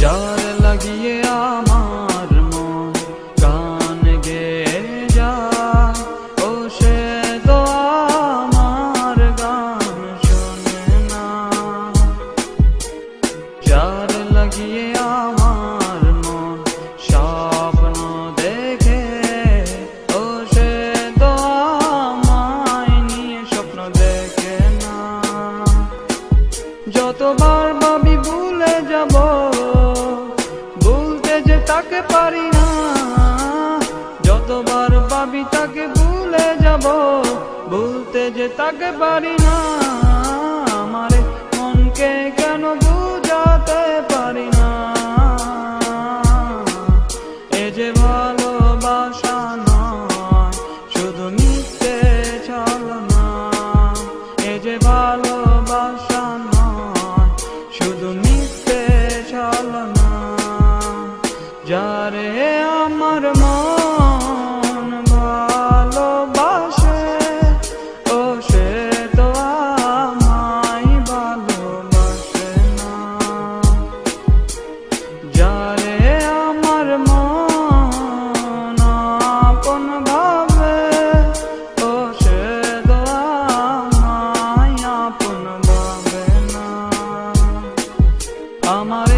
যার লাগিয়ে আমার মন গান গেয়ে যায়, ও সে তো আমার গান শোনে না। যার লাগিয়ে আমার মন স্বপ্ন দেখে, ও সে তো আমায় নিয়ে স্বপ্ন দেখে না। যতবার ভাবি ভুলে যাব, ভুলতে যে তাকে পারি না। যতবার ভাবি তাকে ভুলে যাব, ভুলতে যে তাকে পারি না। আমারে মনকে কেন বুঝাতে পারি না। এ যে ভালোবাসা নয়, শুধু মিথ্যে ছলনা। এ যে ভালোবাসা নয়, শুধু মিথ্যে ছলনা। যারে আমার মন ভালোবাসে, ও সে তো আমায় ভালোবাসে না। যারে আমার মন আপন ভাবে, ও সে তো আমায় আপন ভাবে না। আমার